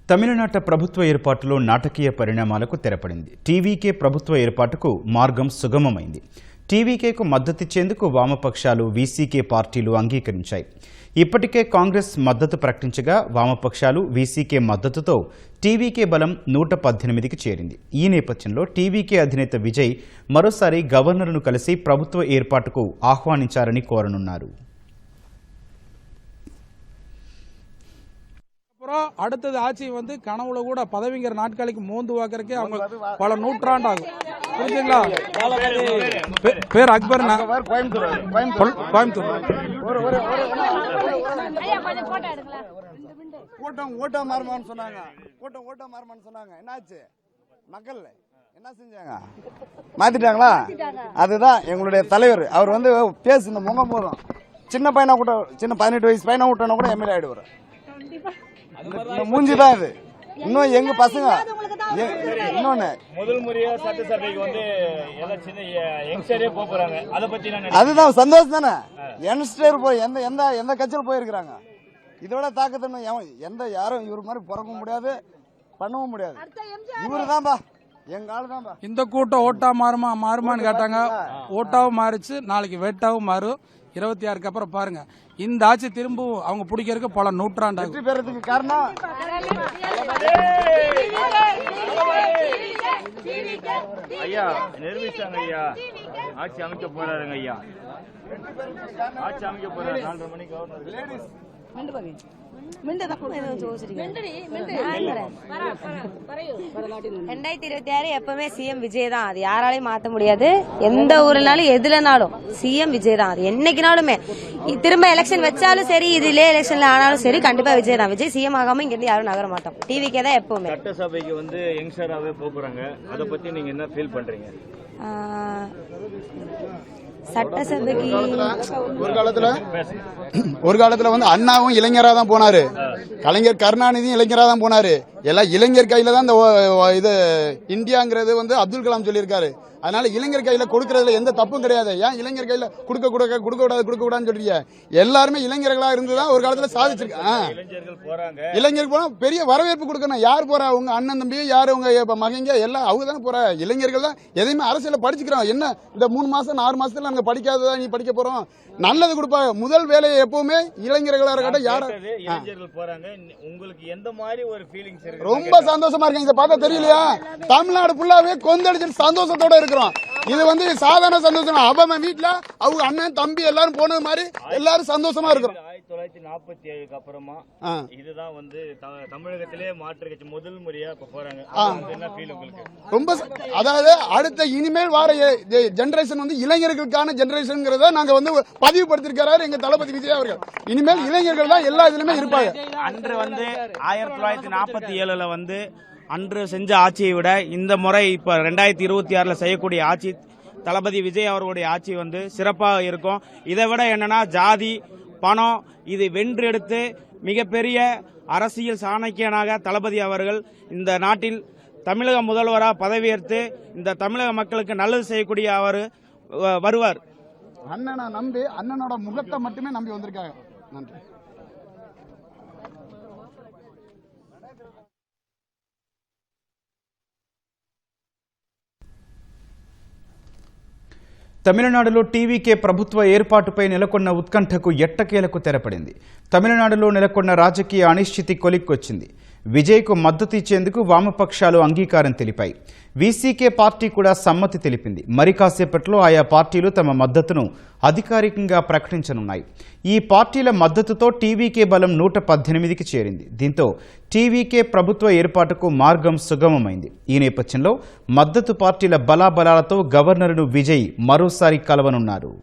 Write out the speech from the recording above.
తమిళనాట ప్రభుత్వ ఏర్పాటులో నాటకీయ పరిణామాలకు తెరపడింది. టీవీకే ప్రభుత్వ ఏర్పాటుకు మార్గం సుగమమైంది. టీవీకేకు మద్దతిచ్చేందుకు వామపక్షాలు, వీసీకే పార్టీలు అంగీకరించాయి. ఇప్పటికే కాంగ్రెస్ మద్దతు ప్రకటించగా వామపక్షాలు, వీసీకే మద్దతుతో టీవీకే బలం 118కి చేరింది. ఈ నేపథ్యంలో టీవీకే అధినేత విజయ్ మరోసారి గవర్నర్ను కలిసి ప్రభుత్వ ఏర్పాటుకు ఆహ్వానించారని కోరనున్నారు. அடுத்தது ஆட்சி வந்து கனவுல கூட பதவிங்கிற நாட்களுக்கு மோந்து வாக்கறக்கே அவங்க பல நூற்றாண்டு ஆகும். புரிஞ்சுங்களா? பேர் அக்பர், கோயம்புத்தூர். கூட்டம் ஓட்ட மாறுமான்னு சொன்னாங்க. என்னாச்சு? மக்கள் என்ன செஞ்சாங்க? மாத்திட்டாங்களா? அதுதான் எங்களுடைய தலைவர். அவர் வந்து பேசுன முகம் போதும். சின்ன பையனா கூட, சின்ன 18 வயசு பையனா விட்டா கூட எம்எல்ஏ ஆயிடுவார். மூஞ்சிதான் இது. இன்னும் எங்க பசங்க இன்னொன்னு முதல் முறையா சட்டசபைக்கு வந்து யங்ஸ்டரே போறாங்க. அத பத்தி அதுதான் சந்தோஷம் தானே. யங்ஸ்டர் போய் எந்த கட்சியில போயிருக்கிறாங்க. இதோட தாக்கத்தை எந்த யாரும் இவரு மாதிரி பிறக்க முடியாது, பண்ணவும் முடியாது. இவரு தான்பா, எங்க ஆளு தான்பா. இந்த கூட்டம் ஓட்டா மாறுமான்னு கேட்டாங்க. ஓட்டாவும் மாறிச்சு, நாளைக்கு வேட்டாவும் மாறும். 26க்கு அப்புறம் பாருங்க, இந்த ஆட்சி திரும்பவும் அவங்க பிடிக்கிறதுக்கு பல நூற்றாண்டு வெற்றி பெறதுக்கு காரணம் ஐயா நிரூபிச்சாங்க. ஐயா ஆட்சி அமைக்க போறாருங்க. ஐயா ஆட்சி அமைக்க போறாரு. 4:30 மணிக்கு கவர்னர் 2026 எப்பவுமே சிஎம் விஜய் தான். அது யாராலையும் மாத்த முடியாது. எந்த ஊர்லனாலும் எதுலனாலும் சிஎம் விஜய் தான். அது என்னைக்குனாலுமே திரும்ப எலெக்ஷன் வச்சாலும் சரி, இதுல எலெக்ஷன்ல ஆனாலும் சரி, கண்டிப்பா விஜய் தான். விஜய் சிஎம் ஆகாம இங்க இருந்து யாரும் நகர மாட்டோம். டிவிக்கே தான் எப்பவுமே. சட்டசபைக்கு வந்து யங்ஸ்டராவே போறாங்க. அத பத்தி நீங்க என்ன ஃபீல் பண்றீங்க? சட்டசபைக்கு ஒரு காலத்துல வந்து அண்ணாவும் இளைஞரா தான் போனாரு, கலைஞர் கருணாநிதியும் இளைஞரா தான் போனாரு. எல்லாம் இளைஞர் கையில தான் இந்த இது இந்தியாங்கிறது வந்து அப்துல் கலாம் சொல்லியிருக்காரு. அதனால இளைஞர் கையில கொடுக்கறதுல எந்த தப்பும் கிடையாது. ஏன் இளைஞர் கையில கொடுக்க கூடாதுன்னு சொல்றீங்க? எல்லாருமே இளைஞர்களா இருந்துதான் ஒரு காலத்துல சாதிச்சிருக்காங்க. இளைஞர்கள் போனா பெரிய வரவேற்பு கொடுக்கணும். யார் போறா? உங்க அண்ணன் தம்பி, யாரு உங்க மகங்க, எல்லாம் அவங்க தானே போற. இளைஞர்கள் தான் எதையுமே அரசியல படிச்சுக்கிறோம். என்ன இந்த 3 மாசம் 6 மாசத்துல நாங்க படிக்காததா நீ படிக்க போறோம்? நல்லது கொடுப்பாங்க. முதல் வேலையை எப்பவுமே இளைஞர்களா இருக்கட்டும். யாரும் இளைஞர்கள் போறாங்க. உங்களுக்கு எந்த மாதிரி ஒரு ஃபீலிங்ஸ் இருக்கு? ரொம்ப சந்தோஷமா இருக்கு. இதை பார்த்தா தெரியலையா? தமிழ்நாடு ஃபுல்லாவே கொந்தளிச்சு சந்தோஷத்தோட இருக்கிறோம். இது வந்து சாதாரண சந்தோஷம். அவன் வீட்டுல அவங்க அண்ணன் தம்பி எல்லாரும் போனது மாதிரி எல்லாரும் சந்தோஷமா இருக்கிறோம். 1947க்கு அப்புறமா இதுதான் வந்து தமிழகத்திலே மாற்று கட்சி முதல் முறையா போறாங்க. என்ன ஃபீல் உங்களுக்கு? ரொம்ப அதாவது அடுத்த இனிமேல் வார ஜெனரேஷன் வந்து இளைஞர்களுக்கான ஜெனரேஷன்ங்கிறத நாங்க வந்து பதிவுபடுத்திருக்கிறாரு எங்க தளபதி விஜய் அவர்கள். இனிமேல் இளைஞர்கள் தான் எல்லா இதுலயுமே இருப்பாங்க. அன்று வந்து 1947ல வந்து அன்று செஞ்ச ஆட்சியை விட இந்த முறை இப்ப 2026ல செய்யக்கூடிய ஆட்சி, தளபதி விஜய் அவர்களுடைய ஆட்சி வந்து சிறப்பாக இருக்கும். இதை விட என்னன்னா ஜாதி, பணம் இது வென்றெடுத்து மிகப்பெரிய அரசியல் சாணக்கியனாக தளபதி அவர்கள் இந்த நாட்டில் தமிழக முதல்வராக பதவியேற்று இந்த தமிழக மக்களுக்கு நல்லது செய்யக்கூடிய அவர் வருவார். அண்ணனை நம்பி, அண்ணனோட முகத்தை மட்டுமே நம்பி வந்திருக்காங்க. நன்றி. తమిళనాడులో టీవీకే ప్రభుత్వ ఏర్పాటుపై నెలకొన్న ఉత్కంఠకు ఎట్టకేలకు తెరపడింది. తమిళనాడులో నెలకొన్న రాజకీయ అనిశ్చితి కొలిక్కొచ్చింది. విజయ్కు మద్దతు ఇచ్చేందుకు వామపక్షాలు అంగీకారం తెలిపాయి. వీసీకే పార్టీ కూడా సమ్మతి తెలిపింది. మరి కాసేపట్లో ఆయా పార్టీలు తమ మద్దతును అధికారికంగా ప్రకటించనున్నాయి. ఈ పార్టీల మద్దతుతో టీవీకే బలం 118కి చేరింది. దీంతో టీవీకే ప్రభుత్వ ఏర్పాటుకు మార్గం సుగమమైంది. ఈ నేపథ్యంలో మద్దతు పార్టీల బలాబలాలతో గవర్నర్ను విజయ్ మరోసారి కలవనున్నారు.